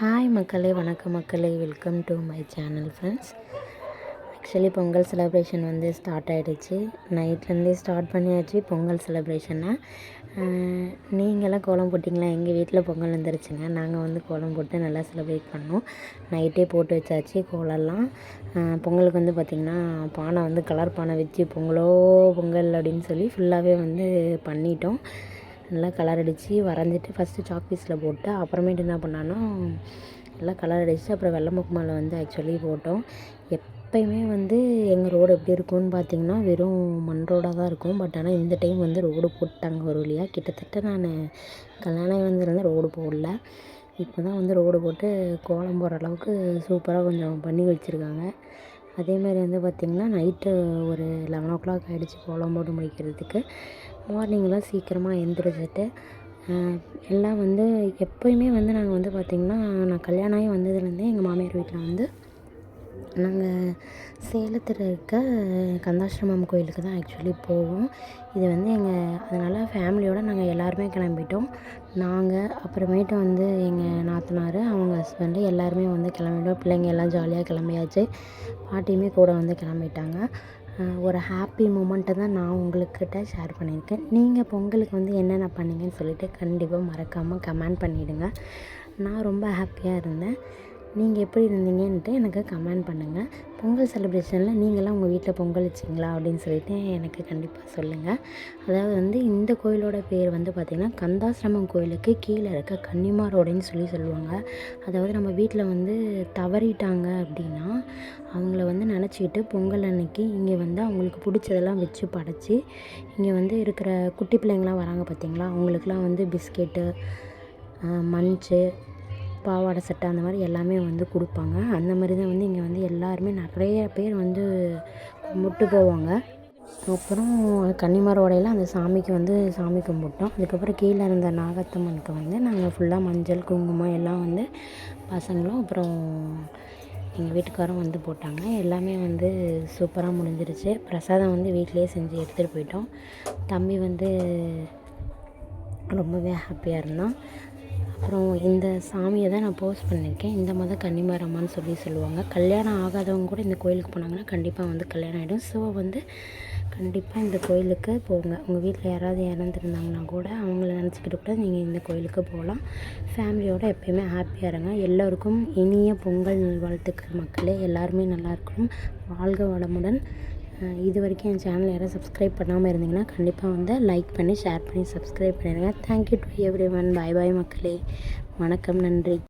Hi மக்களே, வணக்கம் மக்களே, welcome to my channel friends. Actually Pongal celebration வந்து ஸ்டார்ட் ஆகிடுச்சு. நைட்லேருந்தே ஸ்டார்ட் பண்ணியாச்சு பொங்கல் செலிப்ரேஷனை. நீங்களாம் கோலம் போட்டிங்களா? எங்கள் வீட்டில் பொங்கல் வந்துருச்சுங்க. நாங்கள் வந்து கோலம் போட்டு நல்லா செலிப்ரேட் பண்ணோம். நைட்டே போட்டு வச்சாச்சு கோலம்லாம். பொங்கலுக்கு வந்து பார்த்திங்கன்னா பானை வந்து கலர் பானை வச்சு பொங்கல் அப்படின்னு சொல்லி ஃபுல்லாகவே வந்து பண்ணிட்டோம். நல்லா கலர் அடித்து வரைஞ்சிட்டு ஃபஸ்ட்டு சாக் பீஸில் போட்டு அப்புறமேட்டு என்ன பண்ணான்னா நல்லா கலர் அடித்து அப்புறம் வெள்ளை முக்கு மேலே வந்து ஆக்சுவலி போட்டோம். எப்போயுமே வந்து எங்கள் ரோடு எப்படி இருக்கும்னு பார்த்திங்கன்னா வெறும் மண் ரோடாக தான் இருக்கும். பட் ஆனால் இந்த டைம் வந்து ரோடு போட்டாங்க ஒரு வழியாக. கிட்டத்தட்ட நான் கல்யாணம் வந்திருந்து ரோடு போடல. இப்போ தான் வந்து ரோடு போட்டு கோலம் போடுற அளவுக்கு சூப்பராக கொஞ்சம் பண்ணி வச்சுருக்காங்க. அதேமாதிரி வந்து பார்த்திங்கன்னா நைட்டு ஒரு 11 ஆகிடுச்சு கோலம் போட்டு முடிக்கிறதுக்கு. மார்னிங்கெலாம் சீக்கிரமாக எழுந்திரிச்சிட்டு எல்லாம் வந்து எப்போயுமே வந்து நாங்கள் வந்து பார்த்திங்கன்னா நான் கல்யாணம் ஆகி வந்ததுலேருந்தே எங்கள் மாமியார் வீட்டில் வந்து நாங்கள் சேலத்தில் இருக்க கந்தாஸ்ரமம் கோயிலுக்கு தான் ஆக்சுவலி போவோம். இது வந்து அதனால் ஃபேமிலியோடு நாங்கள் எல்லாருமே கிளம்பிட்டோம். நாங்கள் அப்புறமேட்டு வந்து எங்கள் நாத்தனார் அவங்க ஹஸ்பண்டு எல்லாருமே வந்து கிளம்பிட்டோம். பிள்ளைங்க எல்லாம் ஜாலியாக கிளம்பியாச்சு. பாட்டியுமே கூட வந்து கிளம்பிட்டாங்க. ஒரு ஹாப்பி மூமெண்ட்டை தான் நான் உங்கள்கிட்ட ஷேர் பண்ணியிருக்கேன். நீங்கள் பொங்கலுக்கு வந்து என்னென்ன பண்ணீங்கன்னு சொல்லிவிட்டு கண்டிப்பாக மறக்காமல் கமெண்ட் பண்ணிவிடுங்க. நான் ரொம்ப ஹாப்பியாக இருந்தேன். நீங்கள் எப்படி இருந்தீங்கன்ட்டு எனக்கு கமெண்ட் பண்ணுங்கள். பொங்கல் செலிப்ரேஷனில் நீங்களாம் உங்கள் வீட்டில் பொங்கல் வச்சிங்களா அப்படின்னு சொல்லிட்டு எனக்கு கண்டிப்பாக சொல்லுங்கள். அதாவது வந்து இந்த கோயிலோட பேர் வந்து பார்த்திங்கன்னா கந்தாசிரமம் கோயிலுக்கு கீழே இருக்க கன்னிமாரோடைன்னு சொல்லுவாங்க. அதாவது நம்ம வீட்டில் வந்து தவறிட்டாங்க அப்படின்னா அவங்கள வந்து நினச்சிக்கிட்டு பொங்கல் அன்னைக்கு இங்கே வந்து அவங்களுக்கு பிடிச்சதெல்லாம் வச்சு படைச்சி இங்கே வந்து இருக்கிற குட்டி பிள்ளைங்களாம் வராங்க பார்த்திங்களா, அவங்களுக்குலாம் வந்து பிஸ்கெட்டு, மஞ்சு, பாவாடை சட்டை அந்த மாதிரி எல்லாமே வந்து கொடுப்பாங்க. அந்த மாதிரி தான் வந்து இங்கே வந்து எல்லாருமே நிறைய பேர் வந்து கும்பிட்டு போவாங்க. அப்புறம் கன்னிமாரோடையில் அந்த சாமிக்கு வந்து சாமி கும்பிட்டோம். அதுக்கப்புறம் கீழே இருந்த நாகத்தம்மனுக்கு வந்து நாங்கள் ஃபுல்லாக மஞ்சள் குங்குமம் எல்லாம் வந்து பசங்களும் அப்புறம் எங்கள் வீட்டுக்காரும் வந்து போட்டாங்க. எல்லாமே வந்து சூப்பராக முடிஞ்சிருச்சு. பிரசாதம் வந்து வீட்டிலே செஞ்சு எடுத்துகிட்டு போயிட்டோம். தம்பி வந்து ரொம்பவே ஹாப்பியாக இருந்தான். அப்புறம் இந்த சாமியை தான் நான் போஸ்ட் பண்ணியிருக்கேன். இந்த மாதம் கன்னிமாரம்மான்னு சொல்லுவாங்க. கல்யாணம் ஆகாதவங்க கூட இந்த கோயிலுக்கு போனாங்கன்னா கண்டிப்பாக வந்து கல்யாணம் ஆகிடும். ஸோ வந்து கண்டிப்பாக இந்த கோயிலுக்கு போங்க. உங்கள் வீட்டில் யாராவது இறந்துருந்தாங்கன்னா கூட அவங்கள நினச்சிக்கிட்டு கூட நீங்கள் இந்த கோயிலுக்கு போகலாம். ஃபேமிலியோடு எப்போயுமே ஹாப்பியாக இருங்க. எல்லோருக்கும் இனிய பொங்கல் நல்வாழ்த்துக்கள் மக்களே. எல்லாருமே நல்லா இருக்கணும். வாழ்க வளமுடன். இது வரைக்கும் என் சேனல் யாரும் சப்ஸ்கிரைப் பண்ணாமல் இருந்தீங்கன்னா கண்டிப்பாக வந்து லைக் பண்ணி ஷேர் பண்ணி சப்ஸ்கிரைப் பண்ணிடுங்க. Thank you to everyone. Bye bye மக்களே. வணக்கம், நன்றி.